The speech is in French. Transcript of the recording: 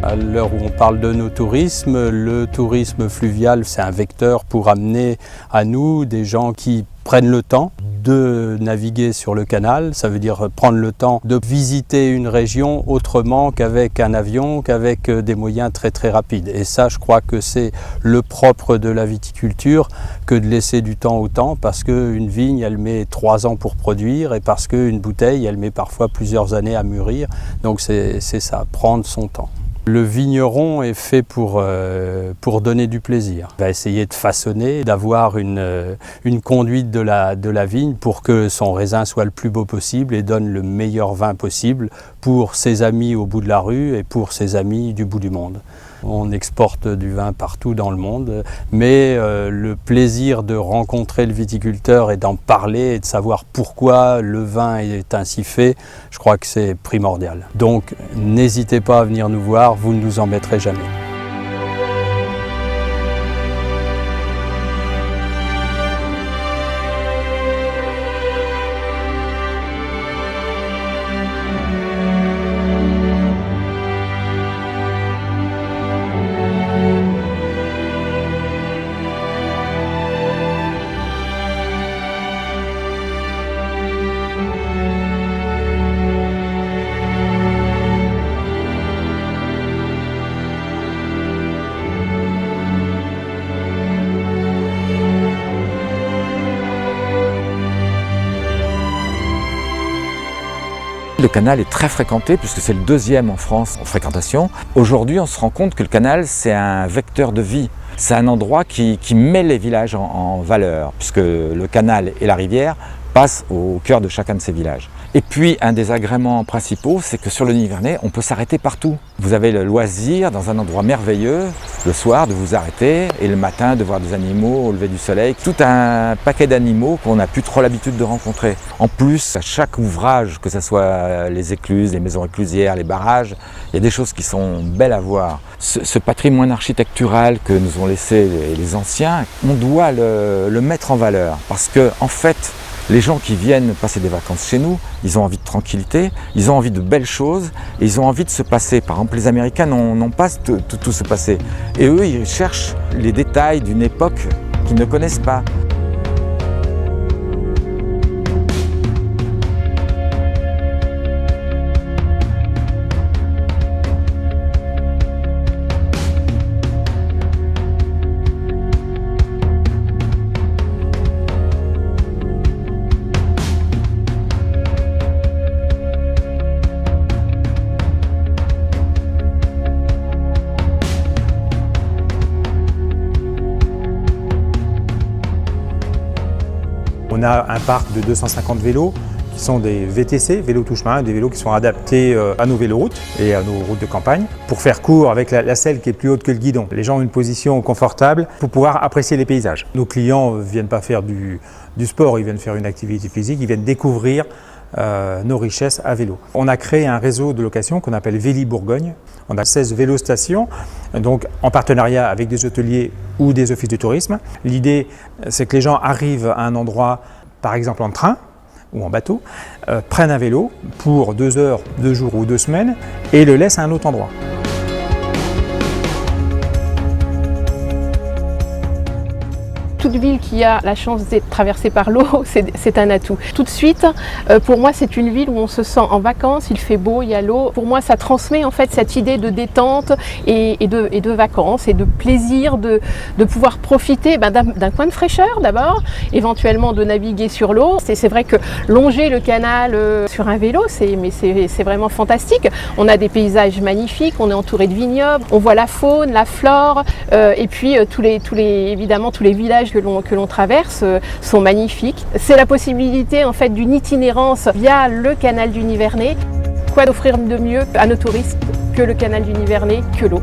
À l'heure où on parle de nos tourismes, le tourisme fluvial, c'est un vecteur pour amener à nous des gens qui prennent le temps de naviguer sur le canal. Ça veut dire prendre le temps de visiter une région autrement qu'avec un avion, qu'avec des moyens très rapides. Et ça, je crois que c'est le propre de la viticulture que de laisser du temps au temps, parce qu'une vigne, elle met 3 ans pour produire et parce qu'une bouteille, elle met parfois plusieurs années à mûrir. Donc c'est ça, prendre son temps. Le vigneron est fait pour donner du plaisir. Il va essayer de façonner, d'avoir une conduite de la vigne pour que son raisin soit le plus beau possible et donne le meilleur vin possible pour ses amis au bout de la rue et pour ses amis du bout du monde. On exporte du vin partout dans le monde, mais le plaisir de rencontrer le viticulteur et d'en parler et de savoir pourquoi le vin est ainsi fait, je crois que c'est primordial. Donc n'hésitez pas à venir nous voir, vous ne nous embêterez jamais. Le canal est très fréquenté puisque c'est le 2e en France en fréquentation. Aujourd'hui, on se rend compte que le canal, c'est un vecteur de vie. C'est un endroit qui met les villages en valeur, puisque le canal et la rivière passent au cœur de chacun de ces villages. Et puis, un des agréments principaux, c'est que sur le Nivernais, on peut s'arrêter partout. Vous avez le loisir, dans un endroit merveilleux, le soir, de vous arrêter, et le matin, de voir des animaux au lever du soleil. Tout un paquet d'animaux qu'on n'a plus trop l'habitude de rencontrer. En plus, à chaque ouvrage, que ce soit les écluses, les maisons éclusières, les barrages, il y a des choses qui sont belles à voir. Ce patrimoine architectural que nous ont laissé les anciens, on doit le mettre en valeur. Parce que, en fait, les gens qui viennent passer des vacances chez nous, ils ont envie de tranquillité, ils ont envie de belles choses, et ils ont envie de se passer. Par exemple, les Américains n'ont pas tout se passer. Et eux, ils cherchent les détails d'une époque qu'ils ne connaissent pas. On a un parc de 250 vélos qui sont des VTC, vélos touche-main, des vélos qui sont adaptés à nos véloroutes et à nos routes de campagne. Pour faire court, avec la selle qui est plus haute que le guidon, les gens ont une position confortable pour pouvoir apprécier les paysages. Nos clients ne viennent pas faire du sport, ils viennent faire une activité physique, ils viennent découvrir nos richesses à vélo. On a créé un réseau de location qu'on appelle Véli Bourgogne. On a 16 vélostations, donc en partenariat avec des hôteliers ou des offices de tourisme. L'idée, c'est que les gens arrivent à un endroit, par exemple en train ou en bateau, prennent un vélo pour 2 heures, 2 jours ou 2 semaines et le laissent à un autre endroit. Toute ville qui a la chance d'être traversée par l'eau, c'est un atout. Tout de suite, pour moi, c'est une ville où on se sent en vacances, il fait beau, il y a l'eau. Pour moi, ça transmet en fait cette idée de détente et de vacances et de plaisir de pouvoir profiter d'un coin de fraîcheur d'abord, éventuellement de naviguer sur l'eau. C'est vrai que longer le canal sur un vélo, c'est vraiment fantastique. On a des paysages magnifiques, on est entouré de vignobles, on voit la faune, la flore, et puis évidemment tous les villages que l'on traverse sont magnifiques. C'est la possibilité en fait d'une itinérance via le canal du Nivernais. Quoi d'offrir de mieux à nos touristes que le canal du Nivernais, que l'eau.